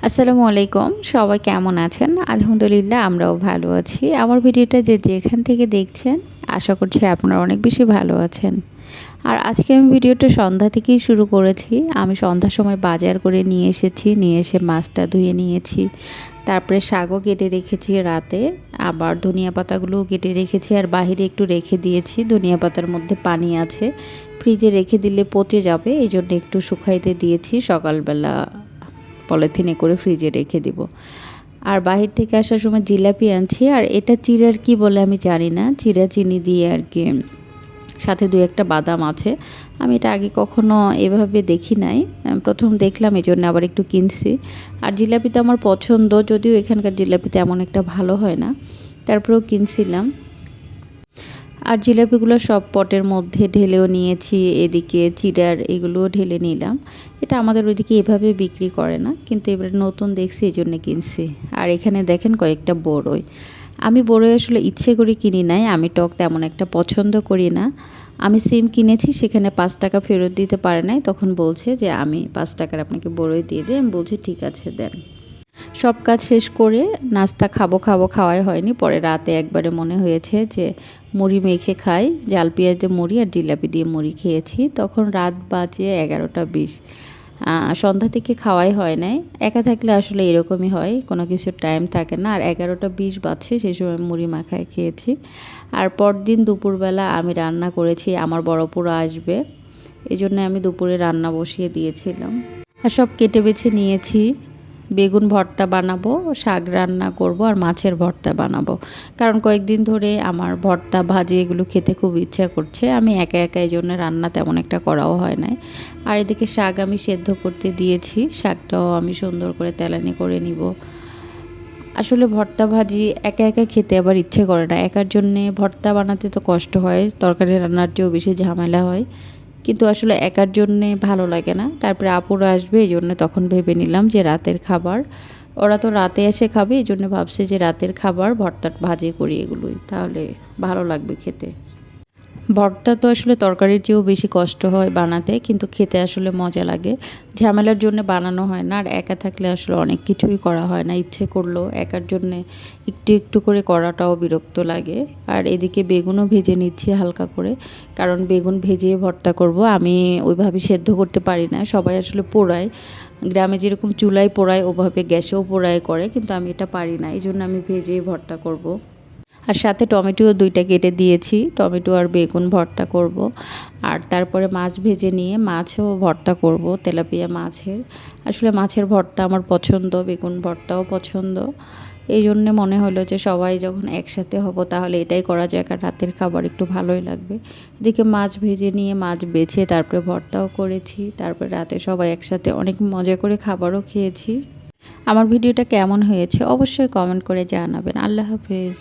আসসালামু আলাইকুম, সবাই কেমন আছেন? আলহামদুলিল্লাহ আমরাও ভালো আছি। আমার ভিডিওটা যে যেখান থেকে দেখছেন আশা করছি আপনারা অনেক বেশি ভালো আছেন। আর আজকে আমি ভিডিওটা সন্ধ্যা থেকেই শুরু করেছি। আমি সন্ধ্যার সময় বাজার করে নিয়ে এসেছি, নিয়ে এসে মাছটা ধুয়ে নিয়েছি। তারপরে শাকও কেটে রেখেছি রাতে, আবার ধনিয়া পাতাগুলোও কেটে রেখেছি আর বাহিরে একটু রেখে দিয়েছি। ধনিয়া পাতার মধ্যে পানি আছে, ফ্রিজে রেখে দিলে পচে যাবে, এই জন্য একটু শুকাইতে দিয়েছি। সকালবেলা পলিথিনে করে ফ্রিজে রেখে দিব। আর বাহির থেকে আসার সময় জিলাপি আনছি, আর এটা চিড়ার কি বলে আমি জানি না, চিড়া চিনি দিয়ে আর কি, সাথে দু একটা বাদাম আছে। আমি এটা আগে কখনো এভাবে দেখি নাই, প্রথম দেখলাম, এই জন্য আবার একটু কিনছি। আর জিলাপি তো আমার পছন্দ, যদিও এখানকার জিলাপি তেমন একটা ভালো হয় না, তারপরেও কিনছিলাম। আর জিলাপিগুলো সব পটের মধ্যে ঢেলেও নিয়েছি, এদিকে চিড়ার এগুলোও ঢেলে নিলাম। এটা আমাদের ওইদিকে এভাবে বিক্রি করে না, কিন্তু এবার নতুন দেখছি এই জন্য কিনছি। আর এখানে দেখেন কয়েকটা বড়ই। আমি বড়ই আসলে ইচ্ছে করে কিনি নাই, আমি টক তেমন একটা পছন্দ করি না। আমি সিম কিনেছি, সেখানে 5 টাকা ফেরত দিতে পারে নাই, তখন বলছে যে আমি 5 টাকার আপনাকে বড়ই দিয়ে দিই। আমি বলছি ঠিক আছে দেন। সব কাজ শেষ করে নাস্তা খাওয়াই হয়নি। পরে রাতে একবারে মনে হয়েছে যে মুড়ি মেখে খাই, জাল পেঁয়াজ দিয়ে মুড়ি আর জিলাপি দিয়ে মুড়ি খেয়েছি। তখন রাত বাজে 11টা 20। সন্ধ্যা থেকে খাওয়াই হয় নাই। একা থাকলে আসলে এরকমই হয়, কোনো কিছুর টাইম থাকে না। আর 11টা 20 বাজছে, সেই সময় মুড়ি মাখায় খেয়েছি। আর পরদিন দুপুরবেলা আমি রান্না করেছি, আমার বড়পুরা আসবে, এই জন্য আমি দুপুরে রান্না বসিয়ে দিয়েছিলাম। আর সব কেটে বেছে নিয়েছি। বেগুন ভর্তা বানাবো, শাক রান্না করব, আর মাছের ভর্তা বানাবো। কারণ কয়েকদিন ধরে আমার ভর্তা ভাজি এগুলো খেতে খুব ইচ্ছা করছে। আমি একা এই জন্য রান্না তেমন একটা করাও হয় নাই। আর এদিকে শাক আমি সেদ্ধ করতে দিয়েছি, শাকটাও আমি সুন্দর করে তেলানি করে নিব। আসলে ভর্তা ভাজি একা খেতে আবার ইচ্ছে করে না, একার জন্যে ভর্তা বানাতে তো কষ্ট হয়, তরকারি রান্নার চেয়েও বেশি ঝামেলা হয়, কিন্তু আসলে একার জন্যে ভালো লাগে না। তারপরে আপুরা আসবে, এই জন্য তখন ভেবে নিলাম যে রাতের খাবার, ওরা তো রাতে এসে খাবে, এই জন্য ভাবছে যে রাতের খাবার ভর্তা ভাজি করি, এগুলোই তাহলে ভালো লাগবে খেতে। ভর্তা তো আসলে তরকারির চেয়েও বেশি কষ্ট হয় বানাতে, কিন্তু খেতে আসলে মজা লাগে। ঝামেলার জন্য বানানো হয় না, আর একা থাকলে আসলে অনেক কিছুই করা হয় না, ইচ্ছে করলেও একার জন্যে একটু করে করাটাও বিরক্ত লাগে। আর এদিকে বেগুনও ভেজে নিচ্ছি হালকা করে, কারণ বেগুন ভেজে ভর্তা করব। আমি ওইভাবে সেদ্ধ করতে পারি না, সবাই আসলে পোড়ায়, গ্রামে যেরকম চুলায় পোড়ায় ওভাবে গ্যাসেও পোড়ায় করে, কিন্তু আমি এটা পারি না, এই জন্য আমি ভেজেই ভর্তা করব। আর সাথে টমেটোও 2টা কেটে দিয়েছি, টমেটো আর বেগুন ভর্তা করব। আর তারপরে মাছ ভেজে নিয়ে মাছও ভর্তা করব, তেলাপিয়া মাছের। আসলে মাছের ভর্তা আমার পছন্দ, বেগুন ভর্তাও পছন্দ, এই জন্যে মনে হলো যে সবাই যখন একসাথে হব তাহলে এটাই করা যায়, কারণ রাতের খাবার একটু ভালোই লাগবে। এদিকে মাছ ভেজে নিয়ে মাছ বেছে তারপরে ভর্তাও করেছি, তারপরে রাতে সবাই একসাথে অনেক মজা করে খাবারও খেয়েছি। আমার ভিডিওটা কেমন হয়েছে অবশ্যই কমেন্ট করে জানাবেন। আল্লাহ হাফেজ।